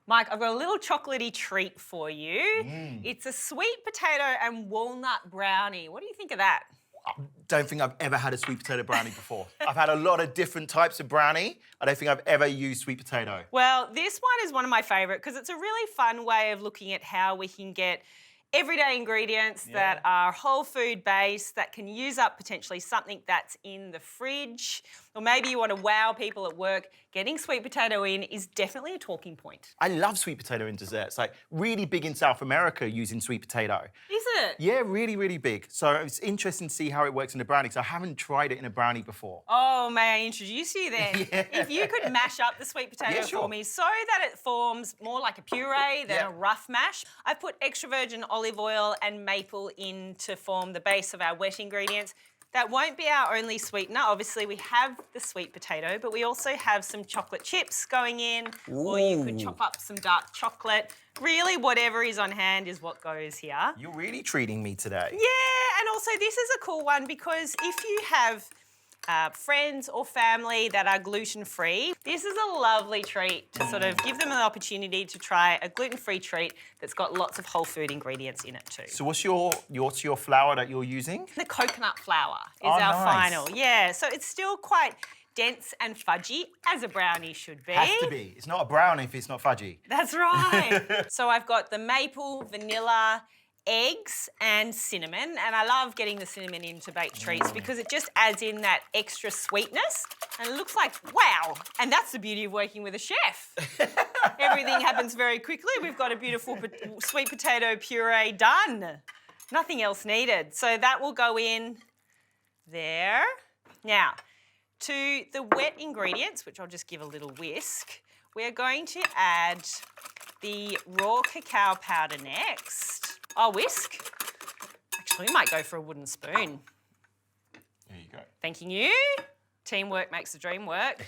Mike, I've got a little chocolatey treat for you. It's a sweet potato and walnut brownie. What do you think of that? I don't think I've ever had a sweet potato brownie before. I've had a lot of different types of brownie. I don't think I've ever used sweet potato. Well, this one is one of my favourite because it's a really fun way of looking at how we can get everyday ingredients that are whole food based, that can use up potentially something that's in the fridge, or maybe you want to wow people at work. Getting sweet potato in is definitely a talking point. I love sweet potato in desserts. Like, really big in South America using sweet potato. Is it? Yeah, really, really big. So it's interesting to see how it works in a brownie, because I haven't tried it in a brownie before. Oh, may I introduce you then? If you could mash up the sweet potato for me so that it forms more like a puree than a rough mash. I've put extra virgin olive oil and maple in to form the base of our wet ingredients. That won't be our only sweetener. Obviously, we have the sweet potato, but we also have some chocolate chips going in, or you could chop up some dark chocolate. Really, whatever is on hand is what goes here. You're really treating me today. Yeah, and also this is a cool one because if you have friends or family that are gluten-free, this is a lovely treat to sort of give them an opportunity to try a gluten-free treat that's got lots of whole food ingredients in it too. So what's your flour that you're using? The coconut flour is our final. Yeah, so it's still quite dense and fudgy, as a brownie should be. Has to be. It's not a brownie if it's not fudgy. That's right. So I've got the maple, vanilla, eggs and cinnamon, and I love getting the cinnamon into baked treats because it just adds in that extra sweetness and it looks like, wow. And that's the beauty of working with a chef. Everything happens very quickly. We've got a beautiful sweet potato puree done. Nothing else needed. So that will go in there. Now, to the wet ingredients, which I'll just give a little whisk, we're going to add the raw cacao powder next. I'll whisk. Actually, we might go for a wooden spoon. There you go. Thanking you. Teamwork makes the dream work.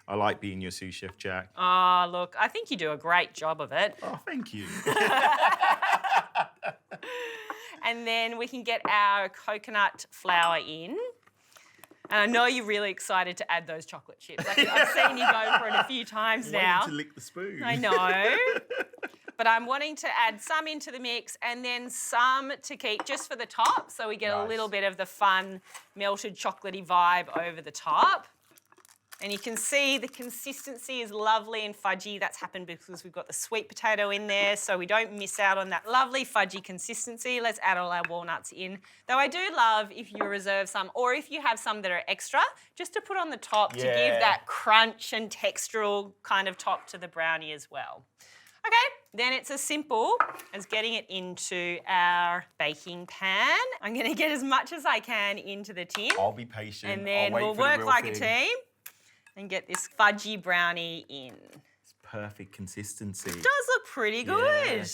I like being your sous chef, Jacq. Oh, look, I think you do a great job of it. Oh, thank you. And then we can get our coconut flour in. And I know you're really excited to add those chocolate chips. I've seen you go for it a few times now. To lick the spoon. I know. But I'm wanting to add some into the mix and then some to keep just for the top, so we get a little bit of the fun melted chocolatey vibe over the top. And you can see the consistency is lovely and fudgy. That's happened because we've got the sweet potato in there, so we don't miss out on that lovely fudgy consistency. Let's add all our walnuts in. Though I do love if you reserve some, or if you have some that are extra, just to put on the top to give that crunch and textural kind of top to the brownie as well. Okay, then it's as simple as getting it into our baking pan. I'm going to get as much as I can into the tin. I'll be patient. And then we'll work like a team and get this fudgy brownie in. It's perfect consistency. It does look pretty good.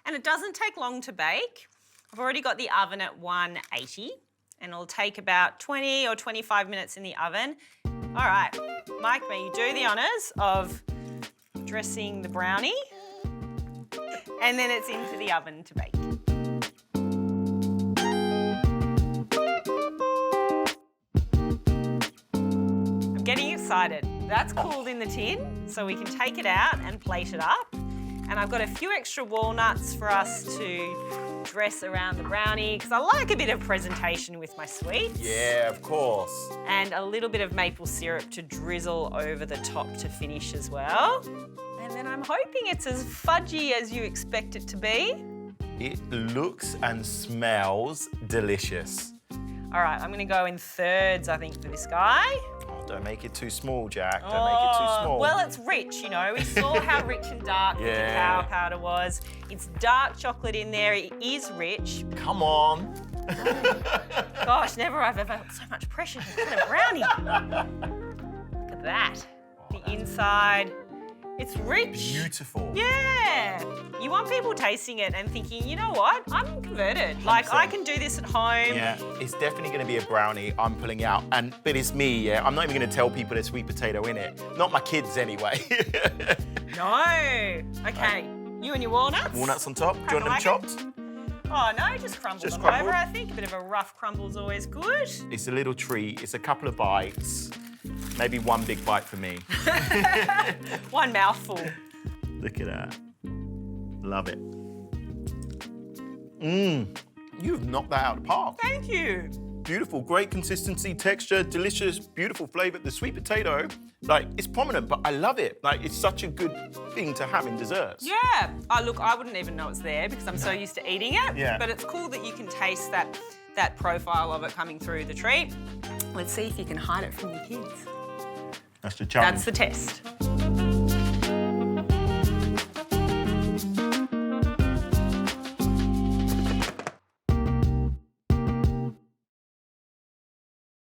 And it doesn't take long to bake. I've already got the oven at 180 and it'll take about 20 or 25 minutes in the oven. All right, Mike, may you do the honours of dressing the brownie. And then it's into the oven to bake. I'm getting excited. That's cooled in the tin, so we can take it out and plate it up. And I've got a few extra walnuts for us to dress around the brownie, because I like a bit of presentation with my sweets. Yeah, of course. And a little bit of maple syrup to drizzle over the top to finish as well. And then I'm hoping it's as fudgy as you expect it to be. It looks and smells delicious. All right, I'm gonna go in thirds, I think, for this guy. Oh, don't make it too small, Jacq. Don't make it too small. Well, it's rich, you know. We saw how rich and dark the cacao powder was. It's dark chocolate in there. It is rich. Come on. Gosh, never have ever felt so much pressure to put a brownie. Look at that. The inside. It's rich. Beautiful. Yeah. You want people tasting it and thinking, you know what? I'm converted. Like, I can do this at home. Yeah, it's definitely going to be a brownie I'm pulling out. But it's me, yeah. I'm not even going to tell people there's sweet potato in it. Not my kids, anyway. No. Okay. You and your walnuts? Walnuts on top. Do you want them chopped? Oh, no, just crumble them over, I think. A bit of a rough crumble is always good. It's a little treat. It's a couple of bites. Maybe one big bite for me. One mouthful. Look at that. Love it. You've knocked that out of the park. Thank you. Beautiful, great consistency, texture, delicious, beautiful flavour. The sweet potato, like, it's prominent, but I love it. Like, it's such a good thing to have in desserts. Yeah. Oh, look, I wouldn't even know it's there because I'm so used to eating it. Yeah. But it's cool that you can taste that profile of it coming through the treat. Let's see if you can hide it from your kids. That's the challenge. That's the test.